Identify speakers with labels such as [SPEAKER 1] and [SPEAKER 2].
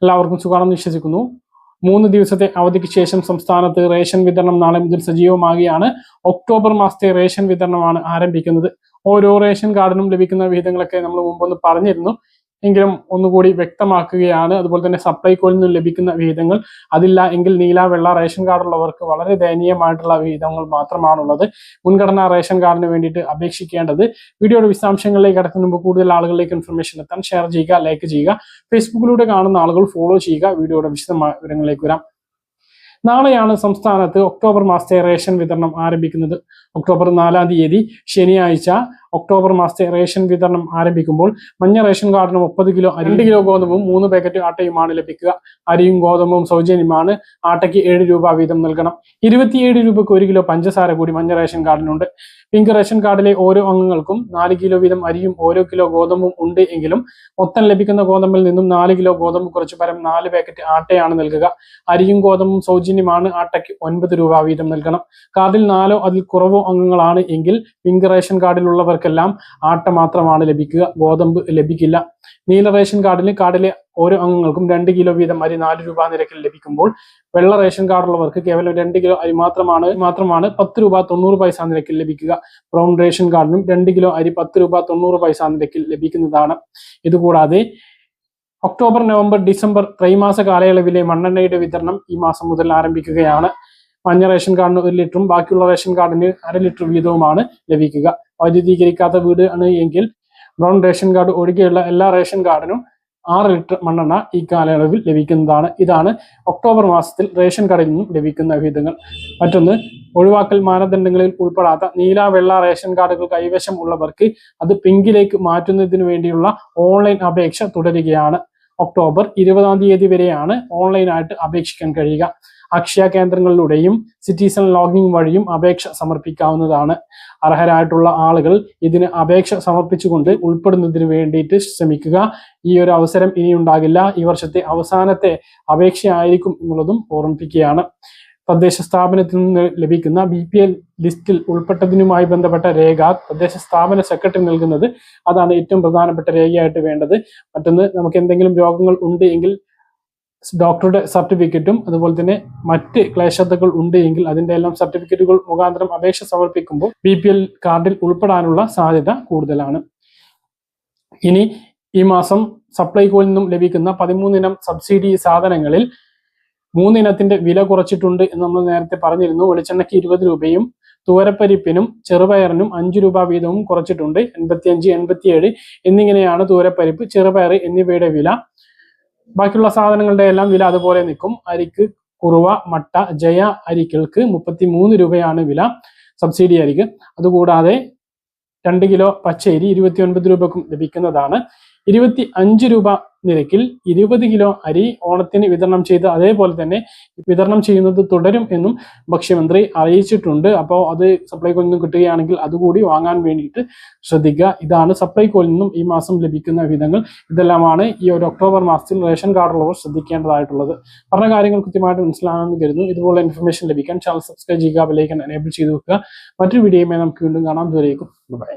[SPEAKER 1] എല്ലാവർക്കും സുഖമാണെന്ന് വിശ്വസിക്കുന്നു. 3 ദിവസത്തെ അവധിക്ക് ശേഷം സംസ്ഥാനത്ത് റേഷൻ വിതരണം നാളെ മുതൽ സജീവമാകുകയാണ്. ഒക്ടോബർ മാസത്തെ റേഷൻ വിതരണമാണ് ആരംഭിക്കുന്നത്. ഓരോ റേഷൻ കാർഡിനും ലഭിക്കുന്ന വിഹിതങ്ങളൊക്കെ നമ്മൾ മുമ്പൊന്ന് പറഞ്ഞിരുന്നു, എങ്കിലും ഒന്നുകൂടി വ്യക്തമാക്കുകയാണ്. അതുപോലെ തന്നെ സപ്ലൈകോയിൽ നിന്നും ലഭിക്കുന്ന വിഹിതങ്ങൾ, അതില്ല എങ്കിൽ നീല വെള്ള റേഷൻ കാർഡുള്ളവർക്ക് വളരെ ദയനീയമായിട്ടുള്ള വിഹിതങ്ങൾ മാത്രമാണുള്ളത്. മുൻഗണനാ റേഷൻ കാർഡിന് വേണ്ടിയിട്ട് അപേക്ഷിക്കേണ്ടത്. വീഡിയോയുടെ വിശദാംശങ്ങളിലേക്ക് കടക്കുന്ന മുമ്പ് കൂടുതൽ ആളുകളിലേക്ക് ഇൻഫർമേഷൻ എത്താൻ ഷെയർ ചെയ്യുക, ലൈക്ക് ചെയ്യുക. ഫേസ്ബുക്കിലൂടെ കാണുന്ന ആളുകൾ ഫോളോ ചെയ്യുക. വീഡിയോയുടെ വിശദമായ വിവരങ്ങളിലേക്ക് വരാം. നാളെയാണ് സംസ്ഥാനത്ത് ഒക്ടോബർ മാസത്തെ റേഷൻ വിതരണം ആരംഭിക്കുന്നത്. ഒക്ടോബർ 4-ാം തീയതി ശനിയാഴ്ച ഒക്ടോബർ മാസത്തെ റേഷൻ വിതരണം ആരംഭിക്കുമ്പോൾ മഞ്ഞ റേഷൻ കാർഡിന് 30 കിലോ 2 കിലോ ഗോതമ്പും 3 പാക്കറ്റ് ആട്ടയുമാണ് ലഭിക്കുക. അരിയും ഗോതമ്പും സൗജന്യമാണ്. ആട്ടയ്ക്ക് 7 രൂപ വീതം നൽകണം. 27 രൂപയ്ക്ക് 1 കിലോ പഞ്ചസാര കൂടി മഞ്ഞ റേഷൻ കാർഡിനുണ്ട്. പിങ്ക് റേഷൻ കാർഡിലെ ഓരോ അംഗങ്ങൾക്കും 4 കിലോ വീതം അരിയും ഓരോ കിലോ ഗോതമ്പും ഉണ്ട് എങ്കിലും മൊത്തം ലഭിക്കുന്ന ഗോതമ്പിൽ നിന്നും 4 കിലോ ഗോതമ്പ് കുറച്ച് പകരം 4 പാക്കറ്റ് ആട്ടയാണ് നൽകുക. അരിയും ഗോതമ്പും സൗജന്യമാണ്. ആട്ടയ്ക്ക് 9 രൂപ വീതം നൽകണം. കാർഡിൽ 4 അതിൽ കുറവോ അംഗങ്ങളാണ് എങ്കിൽ പിങ്ക് റേഷൻ കാർഡിലുള്ളവർക്കെല്ലാം ആട്ട മാത്രമാണ് ലഭിക്കുക, ഗോതമ്പ് ലഭിക്കില്ല. നീല റേഷൻ കാർഡിലെ ഓരോ അംഗങ്ങൾക്കും 2 കിലോ വീതം അരി 4 രൂപ നിരക്കിൽ ലഭിക്കുമ്പോൾ വെള്ള റേഷൻ കാർഡുള്ളവർക്ക് കേവലം 2 കിലോ അരി മാത്രമാണ് 10 രൂപ 90 പൈസ നിരക്കിൽ ലഭിക്കുക. ബ്രൗൺ റേഷൻ കാർഡിനും 2 കിലോ അരി 10 രൂപ 90 പൈസ നിരക്കിൽ ലഭിക്കുന്നതാണ്. ഇതുകൂടാതെ ഒക്ടോബർ, നവംബർ, ഡിസംബർ ത്രൈമാസ കാലയളവിലെ മണ്ണെണ്ണയുടെ വിതരണം ഈ മാസം മുതൽ ആരംഭിക്കുകയാണ്. മഞ്ഞ റേഷൻ കാർഡിന് 1 ലിറ്ററും ബാക്കിയുള്ള റേഷൻ കാർഡിന് 1/2 ലിറ്റർ വീതവുമാണ് ലഭിക്കുക. വൈദ്യുതീകരിക്കാത്ത വീട് ആണ് എങ്കിൽ ബ്രൗൺ റേഷൻ കാർഡ് ഒഴികെയുള്ള എല്ലാ റേഷൻ കാർഡിനും 6 ലിറ്റർ മണ്ണെണ്ണ ഈ കാലയളവിൽ ലഭിക്കുന്നതാണ്. ഇതാണ് ഒക്ടോബർ മാസത്തിൽ റേഷൻ കാർഡിൽ നിന്നും ലഭിക്കുന്ന വിഹിതങ്ങൾ. മറ്റൊന്ന്, ഒഴിവാക്കൽ മാനദണ്ഡങ്ങളിൽ ഉൾപ്പെടാത്ത നീല വെള്ള റേഷൻ കാർഡുകൾ കൈവശം ഉള്ളവർക്ക് അത് പിങ്കിലേക്ക് മാറ്റുന്നതിന് വേണ്ടിയുള്ള ഓൺലൈൻ അപേക്ഷ തുടരുകയാണ്. ഒക്ടോബർ 20-ാം തീയതി വരെയാണ് ഓൺലൈനായിട്ട് അപേക്ഷിക്കാൻ കഴിയുക. അക്ഷയ കേന്ദ്രങ്ങളിലൂടെയും സിറ്റിസൺ ലോഗിൻ വഴിയും അപേക്ഷ സമർപ്പിക്കാവുന്നതാണ്. അർഹരായിട്ടുള്ള ആളുകൾ ഇതിന് അപേക്ഷ സമർപ്പിച്ചുകൊണ്ട് ഉൾപ്പെടുന്നതിന് വേണ്ടിയിട്ട് ശ്രമിക്കുക. ഈ ഒരു അവസരം ഇനി ഉണ്ടാകില്ല. ഈ വർഷത്തെ അവസാനത്തെ അപേക്ഷയായിരിക്കും എന്നുള്ളതും ഓർമ്മിപ്പിക്കുകയാണ്. തദ്ദേശ സ്ഥാപനത്തിൽ നിന്ന് ലഭിക്കുന്ന BPL ലിസ്റ്റിൽ ഉൾപ്പെട്ടതിനുമായി ബന്ധപ്പെട്ട രേഖ തദ്ദേശ സ്ഥാപന സെക്രട്ടറി നൽകുന്നത്. അതാണ് ഏറ്റവും പ്രധാനപ്പെട്ട രേഖയായിട്ട് വേണ്ടത്. മറ്റൊന്ന്, നമുക്ക് എന്തെങ്കിലും രോഗങ്ങൾ ഉണ്ട് എങ്കിൽ ഡോക്ടറുടെ സർട്ടിഫിക്കറ്റും അതുപോലെ തന്നെ മറ്റ് ക്ലേശതകൾ ഉണ്ട് എങ്കിൽ അതിൻ്റെ എല്ലാം സർട്ടിഫിക്കറ്റുകൾ മുഖാന്തരം അപേക്ഷ സമർപ്പിക്കുമ്പോൾ BPL കാർഡിൽ ഉൾപ്പെടാനുള്ള സാധ്യത കൂടുതലാണ്. ഇനി ഈ മാസം സപ്ലൈകോയിൽ നിന്നും ലഭിക്കുന്ന 13 ഇനം സബ്സിഡി സാധനങ്ങളിൽ 3 ഇനത്തിന്റെ വില കുറച്ചിട്ടുണ്ട് എന്ന് നമ്മൾ നേരത്തെ പറഞ്ഞിരുന്നു. വെളിച്ചെണ്ണയ്ക്ക് 20 രൂപയും തൂരപ്പരിപ്പിനും ചെറുപയറിനും 5 രൂപ വീതവും കുറച്ചിട്ടുണ്ട്. 85, 87 എന്നിങ്ങനെയാണ് തൂരപ്പരിപ്പ്, ചെറുപയർ എന്നിവയുടെ വില. ബാക്കിയുള്ള സാധനങ്ങളുടെ എല്ലാം വില അതുപോലെ നിൽക്കും. അരിക്ക് കുറുവ, മട്ട, ജയ അരികൾക്ക് 33 രൂപയാണ് വില സബ്സിഡി അരിക്ക്. അതുകൂടാതെ 2 കിലോ പച്ചരി 29 രൂപക്കും ലഭിക്കുന്നതാണ്. 25 രൂപ നിരക്കിൽ 20 കിലോ അരി ഓണത്തിന് വിതരണം ചെയ്ത് അതേപോലെ തന്നെ വിതരണം ചെയ്യുന്നത് തുടരും എന്നും ഭക്ഷ്യമന്ത്രി അറിയിച്ചിട്ടുണ്ട്. അപ്പോൾ അത് സപ്ലൈകോയിൽ നിന്നും കിട്ടുകയാണെങ്കിൽ അതുകൂടി വാങ്ങാൻ വേണ്ടിയിട്ട് ശ്രദ്ധിക്കുക. ഇതാണ് സപ്ലൈകോയിൽ നിന്നും ഈ മാസം ലഭിക്കുന്ന വിധങ്ങൾ. ഇതെല്ലാമാണ് ഈ ഒരു ഒക്ടോബർ മാസത്തിൽ റേഷൻ കാർഡുള്ളവർ ശ്രദ്ധിക്കേണ്ടതായിട്ടുള്ളത്. പറഞ്ഞ കാര്യങ്ങൾ കൃത്യമായിട്ട് മനസ്സിലാണെന്ന് കരുതുന്നു. ഇതുപോലെ ഇൻഫർമേഷൻ ലഭിക്കാൻ ചാനൽ സബ്സ്ക്രൈബ് ചെയ്യുക, ബെൽ ഐക്കൺ എനേബിൾ ചെയ്ത് വെക്കുക. മറ്റൊരു വീഡിയോയുമായി നമുക്ക് വീണ്ടും കാണാം. ദൂരേക്കും ബൈ.